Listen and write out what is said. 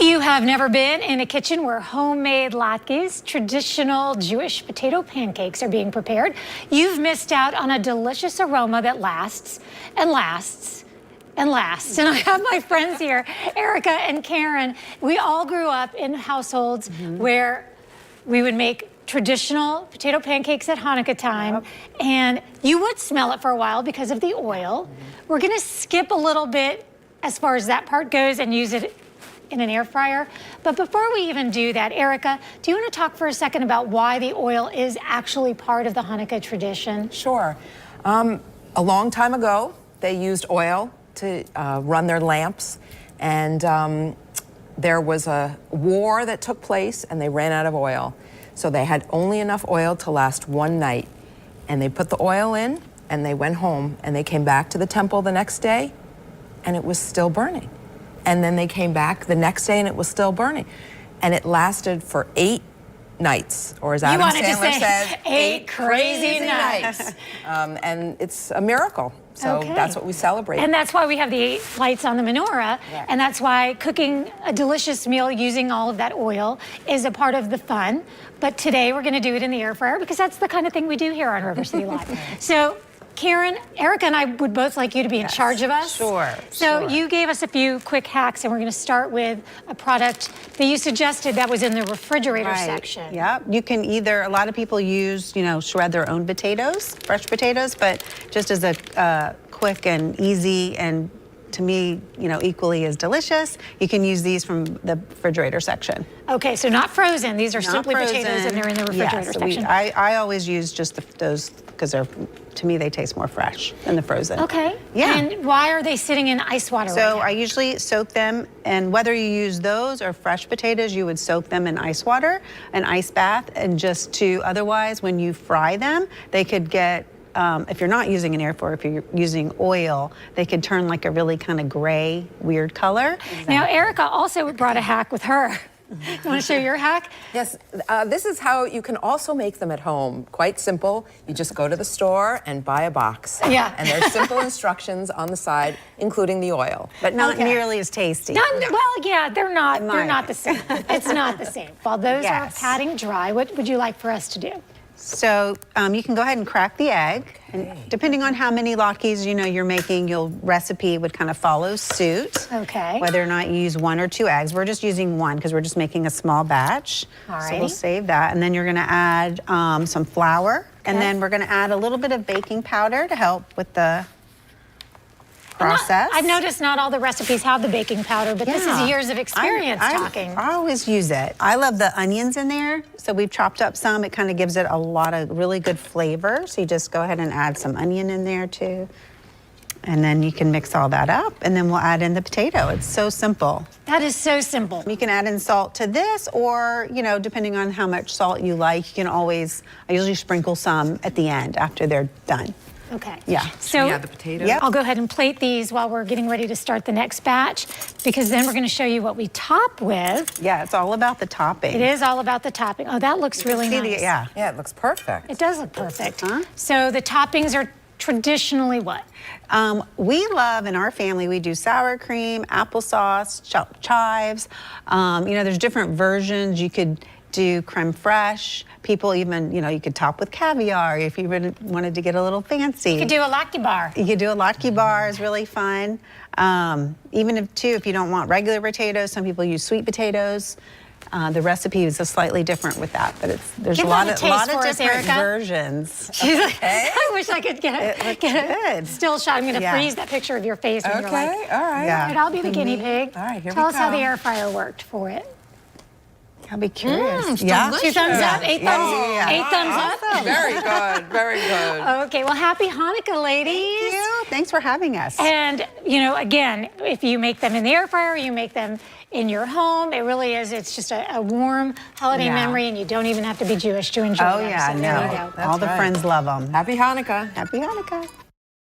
If you have never been in a kitchen where homemade latkes, traditional Jewish potato pancakes, are being prepared, you've missed out on a delicious aroma that lasts and lasts and lasts. And I have my friends here, Erika and Karen. We all grew up in households where we would make traditional potato pancakes at Hanukkah time, and you would smell it for a while because of the oil. We're gonna skip a little bit as far as that part goes and use it in an air fryer. But before we even do that, Erika, do you want to talk for a second about why the oil is actually part of the Hanukkah tradition? Sure. A long time ago, they used oil to run their lamps, and there was a war that took place and they ran out of oil. So they had only enough oil to last one night, and they put the oil in and they went home, and they came back to the temple the next day and it was still burning. And then they came back the next day and it was still burning. And it lasted for 8 nights, or as Adam Sandler says, 8 crazy nights. And it's a miracle. So that's what we celebrate. And that's why we have the 8 lights on the menorah. Yeah. And that's why cooking a delicious meal using all of that oil is a part of the fun. But today we're going to do it in the air fryer because that's the kind of thing we do here on River City Live. So Karen, Erika, and I would both like you to be in charge of us. Sure. So you gave us a few quick hacks, and we're going to start with a product that you suggested that was in the refrigerator section. Yeah, you can either, a lot of people use, shred their own potatoes, fresh potatoes, but just as a quick and easy and to me, equally as delicious, you can use these from the refrigerator section. Okay, so not frozen. These are simply potatoes and they're in the refrigerator section. I always use just those because to me, they taste more fresh than the frozen. Okay. Yeah. And why are they sitting in ice water? So I usually soak them, and whether you use those or fresh potatoes, you would soak them in ice water, an ice bath, and otherwise, when you fry them, they could get, if you're not using an air fryer, if you're using oil, they could turn like a really kind of gray, weird color. Now, Erika also brought a hack with her. You want to share your hack? Yes, this is how you can also make them at home. Quite simple. You just go to the store and buy a box. Yeah. And there's simple instructions on the side, including the oil. But not nearly as tasty. Well, yeah, they're not the same. It's not the same. While those are patting dry, what would you like for us to do? So you can go ahead and crack the egg. And depending on how many latkes you're making, your recipe would kind of follow suit. Okay. Whether or not you use 1 or 2 eggs. We're just using 1 because we're just making a small batch. All so we'll save that. And then you're going to add some flour. And then we're going to add a little bit of baking powder to help with the process. I've noticed not all the recipes have the baking powder, but this is years of experience talking. I always use it. I love the onions in there. So we've chopped up some. It kind of gives it a lot of really good flavor. So you just go ahead and add some onion in there too. And then you can mix all that up, and then we'll add in the potato. It's so simple. That is so simple. You can add in salt to this, or, depending on how much salt you like, you can always, I usually sprinkle some at the end after they're done. Okay. Yeah. So yeah, the potatoes. Yep. I'll go ahead and plate these while we're getting ready to start the next batch, because then we're going to show you what we top with. Yeah, it's all about the topping. It is all about the topping. Oh, that looks really nice. Yeah, it looks perfect. It does look perfect. So the toppings are traditionally what? We love, in our family, we do sour cream, applesauce, chives. There's different versions. You could do creme fraiche. People even, you could top with caviar if you really wanted to get a little fancy. You could do a latke bar. You could do a latke bar, is really fun. Even if you don't want regular potatoes, some people use sweet potatoes. The recipe is slightly different with that, but there's a lot of different versions. I wish I could get a still shot. I'm going to freeze that picture of your face when you're like, all right. Yeah. All right, I'll be the guinea pig. All right, here Tell we us how the air fryer worked for it. I'll be curious. Yeah. 2 thumbs up, 8 thumbs, 8 thumbs up. Very good, very good. Okay, well, happy Hanukkah, ladies. Thank you. Thanks for having us. And, again, if you make them in the air fryer, you make them in your home, it really is, it's just a warm holiday memory, and you don't even have to be Jewish to enjoy them. Oh, yeah, so there you go. All the friends love them. Happy Hanukkah. Happy Hanukkah.